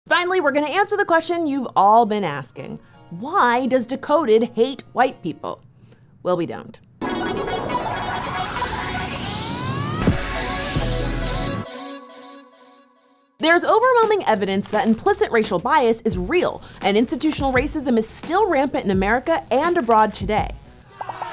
Finally, we're gonna answer the question you've all been asking. Why does Decoded hate white people? Well, we don't. There's overwhelming evidence that implicit racial bias is real, and institutional racism is still rampant in America and abroad today.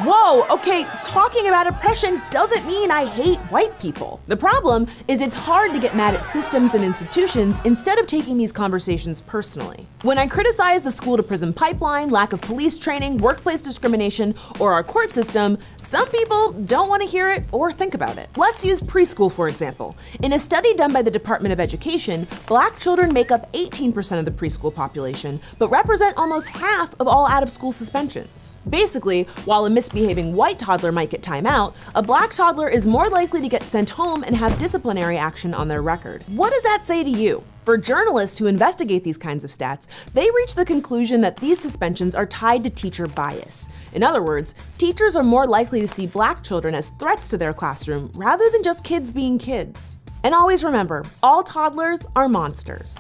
Whoa, okay, talking about oppression doesn't mean I hate white people. The problem is it's hard to get mad at systems and institutions instead of taking these conversations personally. When I criticize the school-to-prison pipeline, lack of police training, workplace discrimination, or our court system, some people don't want to hear it or think about it. Let's use preschool, for example. In a study done by the Department of Education, Black children make up 18% of the preschool population, but represent almost half of all out-of-school suspensions. Basically, while a misbehaving white toddler might get time out, a Black toddler is more likely to get sent home and have disciplinary action on their record. What does that say to you? For journalists who investigate these kinds of stats, they reach the conclusion that these suspensions are tied to teacher bias. In other words, teachers are more likely to see Black children as threats to their classroom rather than just kids being kids. And always remember, all toddlers are monsters.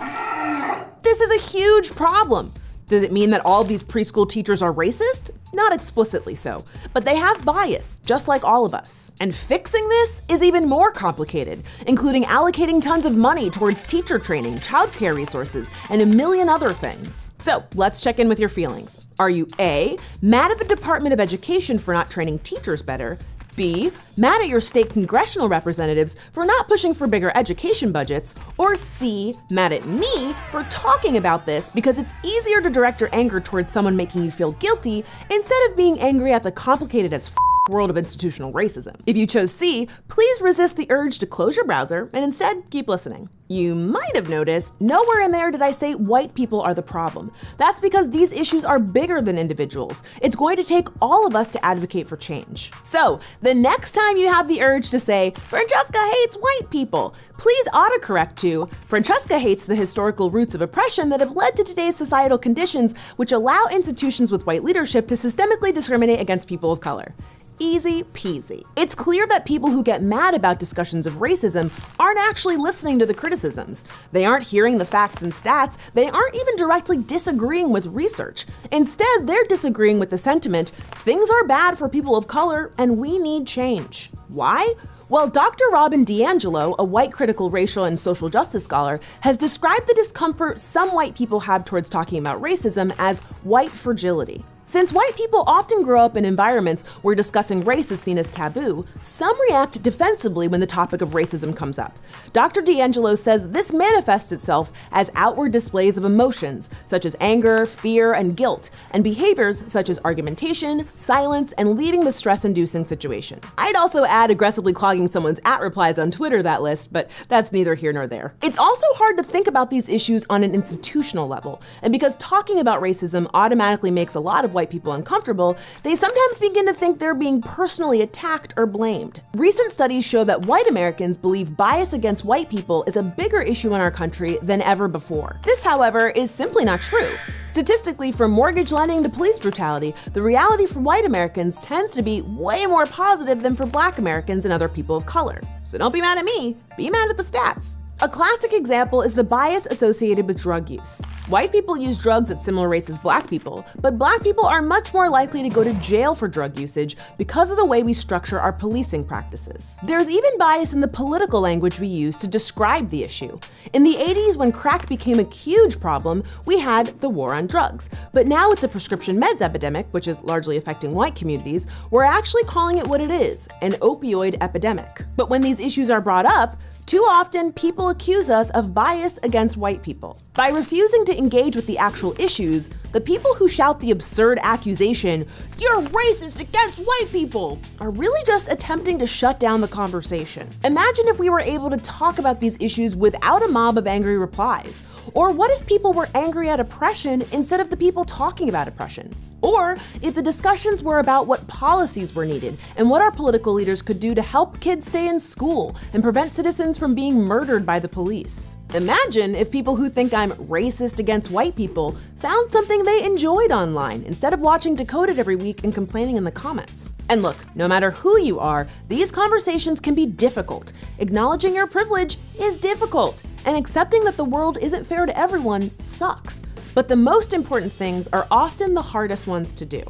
This is a huge problem. Does it mean that all of these preschool teachers are racist? Not explicitly so, but they have bias, just like all of us. And fixing this is even more complicated, including allocating tons of money towards teacher training, childcare resources, and a million other things. So let's check in with your feelings. Are you A, mad at the Department of Education for not training teachers better? B, mad at your state congressional representatives for not pushing for bigger education budgets? Or C, mad at me for talking about this because it's easier to direct your anger towards someone making you feel guilty instead of being angry at the complicated as world of institutional racism? If you chose C, please resist the urge to close your browser and instead keep listening. You might have noticed nowhere in there did I say white people are the problem. That's because these issues are bigger than individuals. It's going to take all of us to advocate for change. So the next time you have the urge to say, Francesca hates white people, please autocorrect to, Francesca hates the historical roots of oppression that have led to today's societal conditions which allow institutions with white leadership to systemically discriminate against people of color. Easy peasy. It's clear that people who get mad about discussions of racism aren't actually listening to the criticisms. They aren't hearing the facts and stats. They aren't even directly disagreeing with research. Instead, they're disagreeing with the sentiment, things are bad for people of color and we need change. Why? Well, Dr. Robin DiAngelo, a white critical racial and social justice scholar, has described the discomfort some white people have towards talking about racism as white fragility. Since white people often grow up in environments where discussing race is seen as taboo, some react defensively when the topic of racism comes up. Dr. DiAngelo says this manifests itself as outward displays of emotions, such as anger, fear, and guilt, and behaviors such as argumentation, silence, and leaving the stress-inducing situation. I'd also add aggressively clogging someone's @replies on Twitter to that list, but that's neither here nor there. It's also hard to think about these issues on an institutional level, and because talking about racism automatically makes a lot of white people uncomfortable, they sometimes begin to think they're being personally attacked or blamed. Recent studies show that white Americans believe bias against white people is a bigger issue in our country than ever before. This, however, is simply not true. Statistically, from mortgage lending to police brutality, the reality for white Americans tends to be way more positive than for Black Americans and other people of color. So don't be mad at me, be mad at the stats. A classic example is the bias associated with drug use. White people use drugs at similar rates as Black people, but Black people are much more likely to go to jail for drug usage because of the way we structure our policing practices. There's even bias in the political language we use to describe the issue. In the 80s, when crack became a huge problem, we had the war on drugs. But now with the prescription meds epidemic, which is largely affecting white communities, we're actually calling it what it is, an opioid epidemic. But when these issues are brought up, too often people accuse us of bias against white people. By refusing to engage with the actual issues, the people who shout the absurd accusation, "You're racist against white people," are really just attempting to shut down the conversation. Imagine if we were able to talk about these issues without a mob of angry replies. Or what if people were angry at oppression instead of the people talking about oppression? Or if the discussions were about what policies were needed and what our political leaders could do to help kids stay in school and prevent citizens from being murdered by the police. Imagine if people who think I'm racist against white people found something they enjoyed online instead of watching Decoded every week and complaining in the comments. And look, no matter who you are, these conversations can be difficult. Acknowledging your privilege is difficult, and accepting that the world isn't fair to everyone sucks. But the most important things are often the hardest ones to do.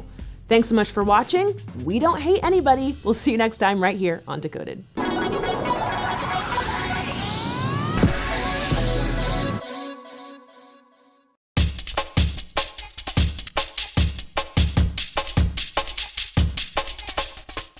Thanks so much for watching. We don't hate anybody. We'll see you next time right here on Decoded.